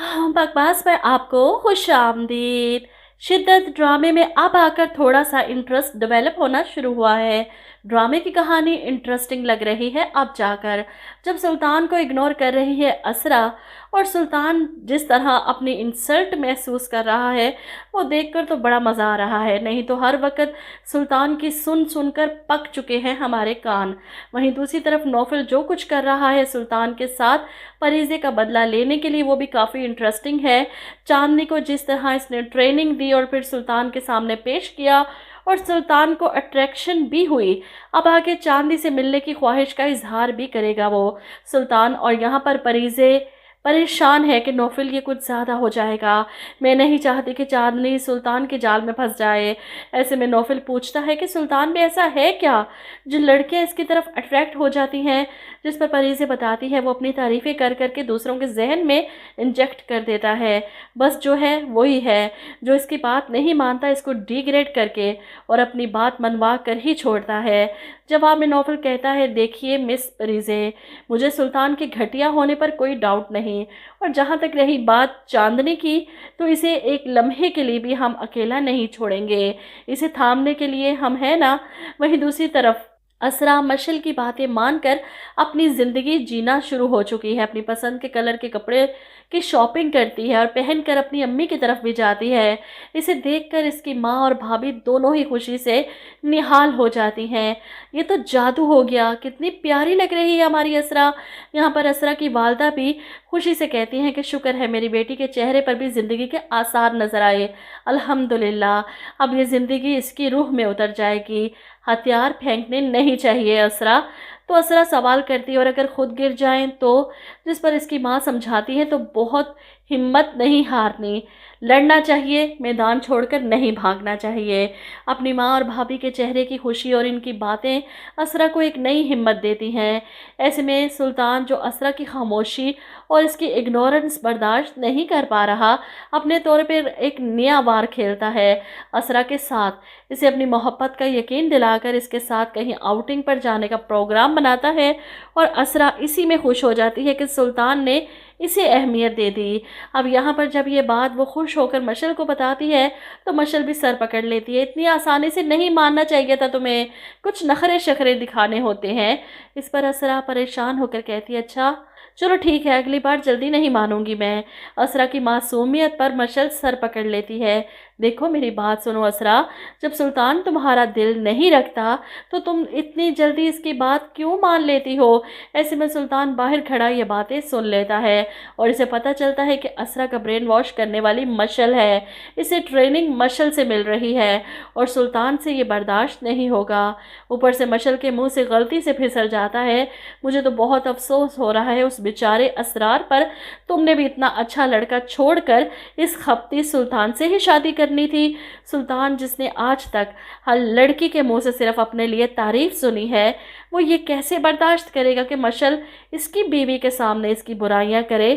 हाँ, बकवास पर आपको खुशामदीद। शिद्दत ड्रामे में अब आकर थोड़ा-सा इंटरेस्ट डेवलप होना शुरू हुआ है। ड्रामे की कहानी इंटरेस्टिंग लग रही है अब जाकर, जब सुल्तान को इग्नोर कर रही है असरा और सुल्तान जिस तरह अपनी इंसल्ट महसूस कर रहा है, वो देखकर तो बड़ा मज़ा आ रहा है। नहीं तो हर वक़्त सुल्तान की सुन-सुन कर पक चुके हैं हमारे कान। वहीं दूसरी तरफ नौफल जो कुछ कर रहा है सुल्तान के साथ फरीज़े का बदला लेने के लिए, वो भी काफ़ी इंटरेस्टिंग है। चांदनी को जिस तरह इसने ट्रेनिंग दी और फिर सुल्तान के सामने पेश किया और सुल्तान को अट्रैक्शन भी हुई। अब आगे चांदी से मिलने की ख्वाहिश का इजहार भी करेगा वो सुल्तान। और यहाँ पर फरीज़े परेशान है कि नौफल ये कुछ ज़्यादा हो जाएगा। मैं नहीं चाहती कि चांदनी सुल्तान के जाल में फंस जाए। ऐसे में नौफल पूछता है कि सुल्तान में ऐसा है क्या जो लड़कियां इसकी तरफ अट्रैक्ट हो जाती हैं। जिस पर परीज़े बताती है वो अपनी तारीफ़ें कर करके दूसरों के जहन में इंजेक्ट कर देता है। बस जो है वही है जो इसकी बात नहीं मानता, इसको डिग्रेड करके और अपनी बात मनवा कर ही छोड़ता है। जवाब में नौफल कहता है, देखिए मिस परीज़े, मुझे सुल्तान के घटिया होने पर कोई डाउट नहीं, और जहाँ तक रही बात चांदनी की, तो इसे एक लम्हे के लिए भी हम अकेला नहीं छोड़ेंगे। इसे थामने के लिए हम हैं ना। वहीं दूसरी तरफ असरा मशल की बातें मानकर अपनी ज़िंदगी जीना शुरू हो चुकी है। अपनी पसंद के कलर के कपड़े की शॉपिंग करती है और पहनकर अपनी अम्मी की तरफ भी जाती है। इसे देखकर इसकी माँ और भाभी दोनों ही खुशी से निहाल हो जाती हैं। ये तो जादू हो गया, कितनी प्यारी लग रही है हमारी असरा। यहाँ पर असरा की वालदा भी खुशी से कहती हैं कि शुक्र है मेरी बेटी के चेहरे पर भी ज़िंदगी के आसार नज़र आए। अल्हम्दुलिल्लाह, अब ये ज़िंदगी इसकी रूह में उतर जाएगी। हथियार फेंकने नहीं चाहिए असरा। तो असरा सवाल करती है, और अगर खुद गिर जाएं तो? जिस पर इसकी माँ समझाती है, तो बहुत हिम्मत नहीं हारनी, लड़ना चाहिए, मैदान छोड़कर नहीं भागना चाहिए। अपनी माँ और भाभी के चेहरे की खुशी और इनकी बातें असरा को एक नई हिम्मत देती हैं। ऐसे में सुल्तान, जो असरा की खामोशी और इसकी इग्नोरेंस बर्दाश्त नहीं कर पा रहा, अपने तौर पर एक नया वार खेलता है असरा के साथ। इसे अपनी मोहब्बत का यकीन दिलाकर इसके साथ कहीं आउटिंग पर जाने का प्रोग्राम बनाता है, और असरा इसी में खुश हो जाती है कि सुल्तान ने इसे अहमियत दे दी। अब यहाँ पर जब ये बात वो खुश होकर मशल को बताती है, तो मशल भी सर पकड़ लेती है। इतनी आसानी से नहीं मानना चाहिए था तुम्हें, कुछ नखरे शखरे दिखाने होते हैं। इस पर असरा परेशान होकर कहती है, अच्छा चलो ठीक है, अगली बार जल्दी नहीं मानूंगी मैं। असरा की मासूमियत पर मशल सर पकड़ लेती है। देखो मेरी बात सुनो असरा, जब सुल्तान तुम्हारा दिल नहीं रखता तो तुम इतनी जल्दी इसकी बात क्यों मान लेती हो? ऐसे में सुल्तान बाहर खड़ा ये बातें सुन लेता है, और इसे पता चलता है कि असरा का ब्रेन वॉश करने वाली मशल है। इसे ट्रेनिंग मशल से मिल रही है, और सुल्तान से ये बर्दाश्त नहीं होगा। ऊपर से मशल के मुंह से गलती से फिसल जाता है। मुझे तो बहुत अफसोस हो रहा है उस बेचारे असरार पर। तुमने भी इतना अच्छा लड़का छोड़कर इस खपती सुल्तान से ही शादी करनी थी। सुल्तान जिसने आज तक हर लड़की के मुंह से सिर्फ अपने लिए तारीफ सुनी है, वो ये कैसे बर्दाश्त करेगा कि मशल इसकी बीवी के सामने इसकी बुराइयां करे?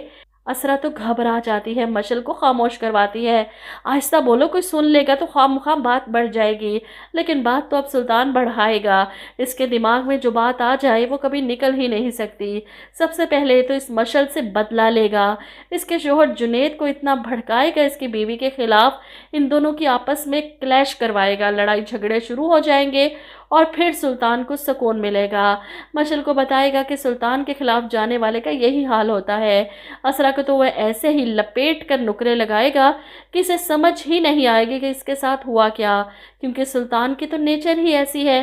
असरा तो घबरा जाती है, मशल को खामोश करवाती है। आहिस्ता बोलो, कोई सुन लेगा तो खामखा बात बढ़ जाएगी। लेकिन बात तो अब सुल्तान बढ़ाएगा। इसके दिमाग में जो बात आ जाए वो कभी निकल ही नहीं सकती। सबसे पहले तो इस मशल से बदला लेगा। इसके शोहर जुनेद को इतना भड़काएगा इसकी बीवी के खिलाफ, इन दोनों की आपस में क्लैश करवाएगा, लड़ाई झगड़े शुरू हो जाएंगे, और फिर सुल्तान को सुकून मिलेगा। मशल को बताएगा कि सुल्तान के खिलाफ जाने वाले का यही हाल होता है। असरा को तो वह ऐसे ही लपेट कर नुकरे लगाएगा कि इसे समझ ही नहीं आएगी कि इसके साथ हुआ क्या, क्योंकि सुल्तान की तो नेचर ही ऐसी है।